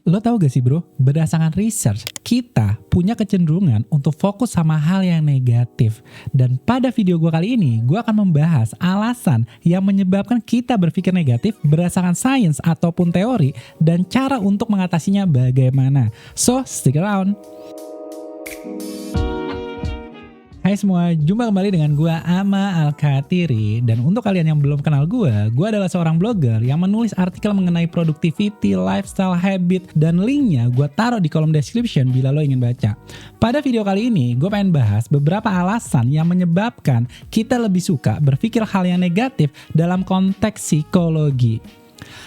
Lo tau gak sih bro, berdasarkan research, kita punya kecenderungan untuk fokus sama hal yang negatif. Dan pada video gue kali ini, gue akan membahas alasan yang menyebabkan kita berpikir negatif berdasarkan sains ataupun teori, dan cara untuk mengatasinya bagaimana. So, stick around! Hai semua, jumpa kembali dengan gue Ama Al-Khatiri. Dan untuk kalian yang belum kenal gue adalah seorang blogger yang menulis artikel mengenai productivity, lifestyle, habit, dan linknya gue taruh di kolom description bila lo ingin baca. Pada video kali ini, gue pengen bahas beberapa alasan yang menyebabkan kita lebih suka berpikir hal yang negatif dalam konteks psikologi.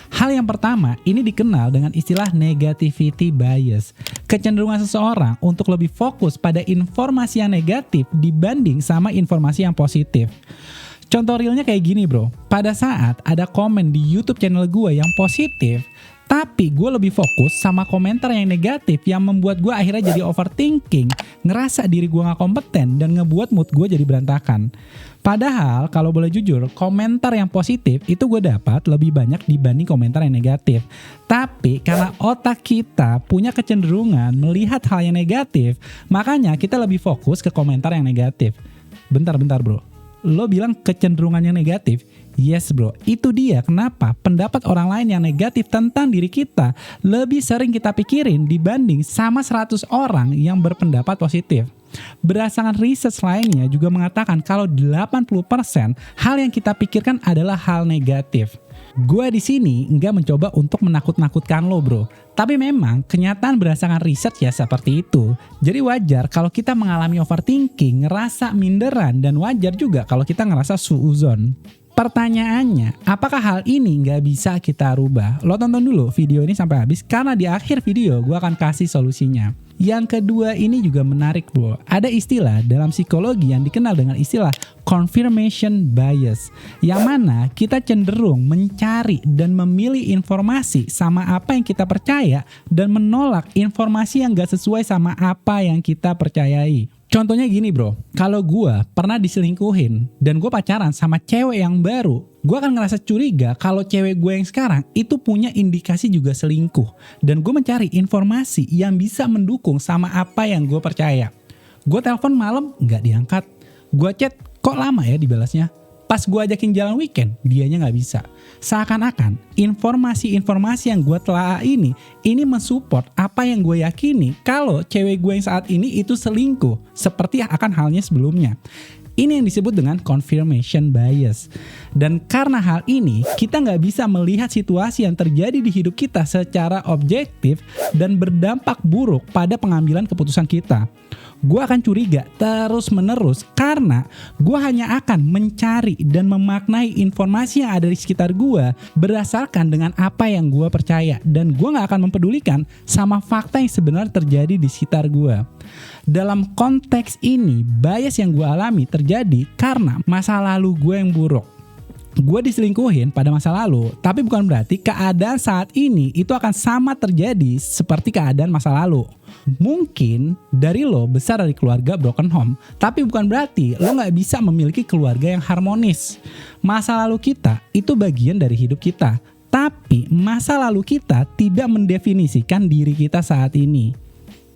Hal yang pertama, ini dikenal dengan istilah negativity bias. Kecenderungan seseorang untuk lebih fokus pada informasi yang negatif dibanding sama informasi yang positif. Contoh realnya kayak gini bro, pada saat ada komen di YouTube channel gue yang positif, tapi gue lebih fokus sama komentar yang negatif yang membuat gue akhirnya jadi overthinking, ngerasa diri gue gak kompeten, dan ngebuat mood gue jadi berantakan. Padahal kalau boleh jujur, komentar yang positif itu gue dapat lebih banyak dibanding komentar yang negatif. Tapi karena otak kita punya kecenderungan melihat hal yang negatif, makanya kita lebih fokus ke komentar yang negatif. Bentar bro, lo bilang kecenderungan yang negatif? Yes bro, itu dia kenapa pendapat orang lain yang negatif tentang diri kita lebih sering kita pikirin dibanding sama 100 orang yang berpendapat positif. Berdasarkan riset lainnya juga mengatakan kalau 80% hal yang kita pikirkan adalah hal negatif. Gue di sini nggak mencoba untuk menakut-nakutkan lo bro, tapi memang kenyataan berdasarkan riset ya seperti itu. Jadi wajar kalau kita mengalami overthinking, ngerasa minderan, dan wajar juga kalau kita ngerasa suuzon. Pertanyaannya, apakah hal ini nggak bisa kita rubah? Lo tonton dulu video ini sampai habis karena di akhir video gue akan kasih solusinya. Yang kedua ini juga menarik bro. Ada istilah dalam psikologi yang dikenal dengan istilah confirmation bias. Yang mana kita cenderung mencari dan memilih informasi sama apa yang kita percaya dan menolak informasi yang gak sesuai sama apa yang kita percayai. Contohnya gini bro, kalau gue pernah diselingkuhin dan gue pacaran sama cewek yang baru, gue akan ngerasa curiga kalau cewek gue yang sekarang itu punya indikasi juga selingkuh. Dan gue mencari informasi yang bisa mendukung sama apa yang gue percaya. Gue telepon malam gak diangkat, gue chat kok lama ya dibalasnya. Pas gue ajakin jalan weekend, dianya gak bisa. Seakan-akan informasi-informasi yang gue telah ini mensupport apa yang gue yakini kalau cewek gue yang saat ini itu selingkuh, seperti akan halnya sebelumnya. Ini yang disebut dengan confirmation bias. Dan karena hal ini, kita nggak bisa melihat situasi yang terjadi di hidup kita secara objektif dan berdampak buruk pada pengambilan keputusan kita. Gue akan curiga terus menerus karena gue hanya akan mencari dan memaknai informasi yang ada di sekitar gue berdasarkan dengan apa yang gue percaya, dan gue gak akan mempedulikan sama fakta yang sebenarnya terjadi di sekitar gue. Dalam konteks ini, bias yang gue alami terjadi karena masa lalu gue yang buruk. Gue diselingkuhin pada masa lalu, tapi bukan berarti keadaan saat ini itu akan sama terjadi seperti keadaan masa lalu. Mungkin dari lo besar dari keluarga broken home, tapi bukan berarti lo gak bisa memiliki keluarga yang harmonis. Masa lalu kita itu bagian dari hidup kita, tapi masa lalu kita tidak mendefinisikan diri kita saat ini.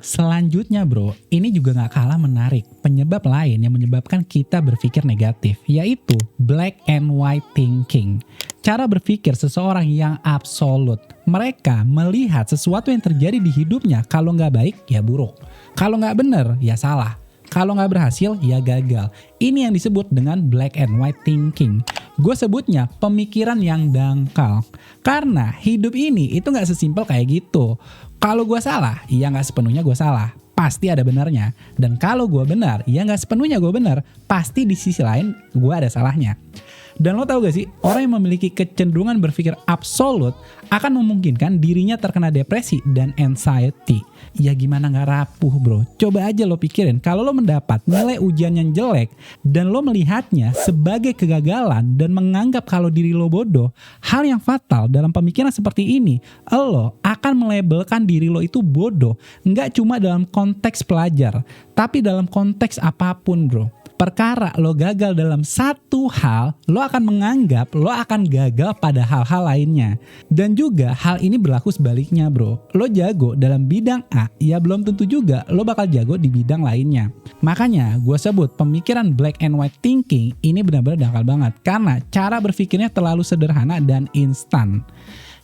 Selanjutnya bro, ini juga gak kalah menarik. Penyebab lain yang menyebabkan kita berpikir negatif, yaitu black and white thinking. Cara berpikir seseorang yang absolut. Mereka melihat sesuatu yang terjadi di hidupnya, kalau gak baik ya buruk, kalau gak benar ya salah, kalau gak berhasil ya gagal. Ini yang disebut dengan black and white thinking. Gue sebutnya pemikiran yang dangkal. Karena hidup ini itu gak sesimpel kayak gitu. Kalau gue salah, ya gak sepenuhnya gue salah, pasti ada benarnya. Dan kalau gue benar, ya gak sepenuhnya gue benar, pasti di sisi lain gue ada salahnya. Dan lo tau gak sih, orang yang memiliki kecenderungan berpikir absolut akan memungkinkan dirinya terkena depresi dan anxiety. Ya gimana gak rapuh bro, coba aja lo pikirin kalau lo mendapat nilai ujian yang jelek dan lo melihatnya sebagai kegagalan dan menganggap kalau diri lo bodoh. Hal yang fatal dalam pemikiran seperti ini, lo akan melabelkan diri lo itu bodoh, gak cuma dalam konteks pelajar, tapi dalam konteks apapun bro. perkara lo gagal dalam satu hal, lo akan menganggap lo akan gagal pada hal-hal lainnya. Dan juga hal ini berlaku sebaliknya bro. Lo jago dalam bidang A, ya belum tentu juga lo bakal jago di bidang lainnya. Makanya gue sebut pemikiran black and white thinking ini benar-benar dangkal banget. Karena cara berpikirnya terlalu sederhana dan instan.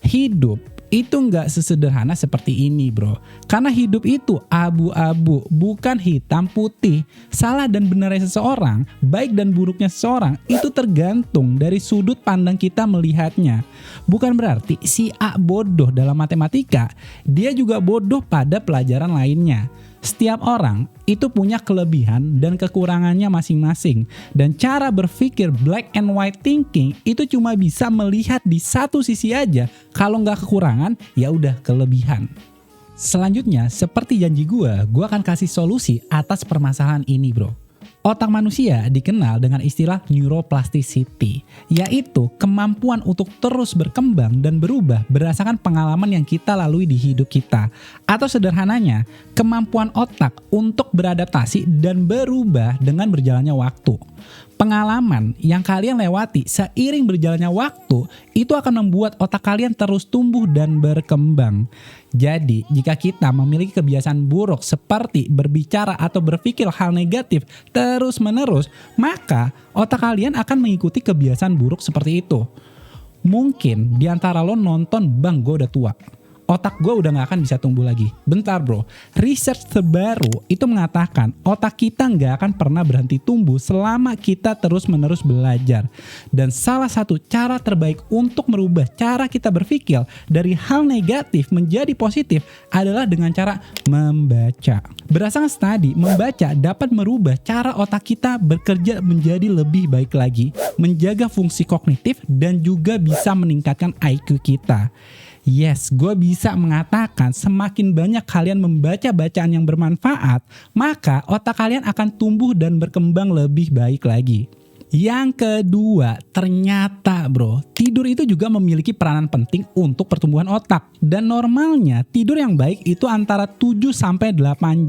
Hidup itu nggak sesederhana seperti ini bro. Karena hidup itu abu-abu, bukan hitam putih. Salah dan benarnya seseorang, baik dan buruknya seseorang, itu tergantung dari sudut pandang kita melihatnya. Bukan berarti si A bodoh dalam matematika, dia juga bodoh pada pelajaran lainnya. Setiap orang itu punya kelebihan dan kekurangannya masing-masing. Dan cara berpikir black and white thinking itu cuma bisa melihat di satu sisi aja. Kalau nggak kekurangan, ya udah kelebihan. Selanjutnya, seperti janji gue akan kasih solusi atas permasalahan ini bro. Otak manusia dikenal dengan istilah neuroplasticity, yaitu kemampuan untuk terus berkembang dan berubah berdasarkan pengalaman yang kita lalui di hidup kita. Atau sederhananya, kemampuan otak untuk beradaptasi dan berubah dengan berjalannya waktu. Pengalaman yang kalian lewati seiring berjalannya waktu itu akan membuat otak kalian terus tumbuh dan berkembang. Jadi, jika kita memiliki kebiasaan buruk seperti berbicara atau berpikir hal negatif terus-menerus, maka otak kalian akan mengikuti kebiasaan buruk seperti itu. Mungkin di antara lo nonton Bang Gue Udah Tua. Otak gue udah gak akan bisa tumbuh lagi. Bentar bro, research terbaru itu mengatakan otak kita gak akan pernah berhenti tumbuh selama kita terus-menerus belajar. Dan salah satu cara terbaik untuk merubah cara kita berpikir dari hal negatif menjadi positif adalah dengan cara membaca. Berdasarkan studi, membaca dapat merubah cara otak kita bekerja menjadi lebih baik lagi, menjaga fungsi kognitif, dan juga bisa meningkatkan IQ kita. Yes, gue bisa mengatakan semakin banyak kalian membaca bacaan yang bermanfaat, maka otak kalian akan tumbuh dan berkembang lebih baik lagi. Yang kedua, ternyata bro, tidur itu juga memiliki peranan penting untuk pertumbuhan otak. Dan normalnya tidur yang baik itu antara 7-8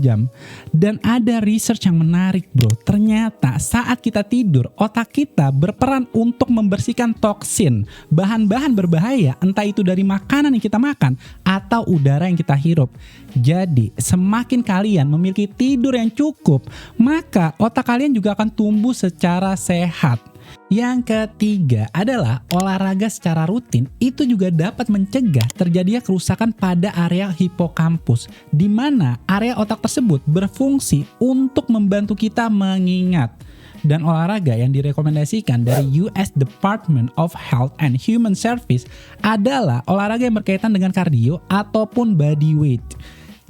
jam. Dan ada research yang menarik bro, ternyata saat kita tidur, otak kita berperan untuk membersihkan toksin, bahan-bahan berbahaya, entah itu dari makanan yang kita makan atau udara yang kita hirup. Jadi, semakin kalian memiliki tidur yang cukup, maka otak kalian juga akan tumbuh secara sehat. Yang ketiga adalah olahraga secara rutin itu juga dapat mencegah terjadinya kerusakan pada area hipokampus, di mana area otak tersebut berfungsi untuk membantu kita mengingat. Dan olahraga yang direkomendasikan dari US Department of Health and Human Service adalah olahraga yang berkaitan dengan kardio ataupun body weight.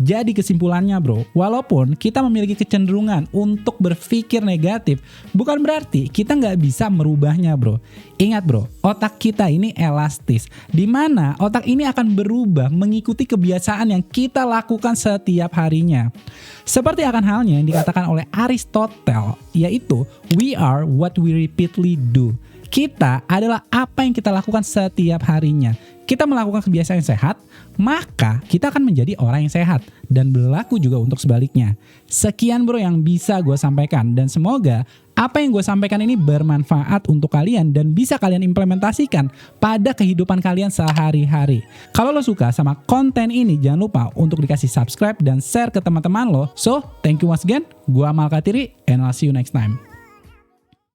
Jadi kesimpulannya bro, walaupun kita memiliki kecenderungan untuk berpikir negatif, bukan berarti kita nggak bisa merubahnya bro. Ingat bro, otak kita ini elastis, di mana otak ini akan berubah mengikuti kebiasaan yang kita lakukan setiap harinya. Seperti akan halnya yang dikatakan oleh Aristotle, yaitu we are what we repeatedly do. Kita adalah apa yang kita lakukan setiap harinya. Kita melakukan kebiasaan yang sehat, maka kita akan menjadi orang yang sehat. Dan berlaku juga untuk sebaliknya. Sekian bro yang bisa gue sampaikan. Dan semoga apa yang gue sampaikan ini bermanfaat untuk kalian dan bisa kalian implementasikan pada kehidupan kalian sehari-hari. Kalau lo suka sama konten ini, jangan lupa untuk dikasih subscribe dan share ke teman-teman lo. So, thank you once again. Gue Amal Katiri and I'll see you next time.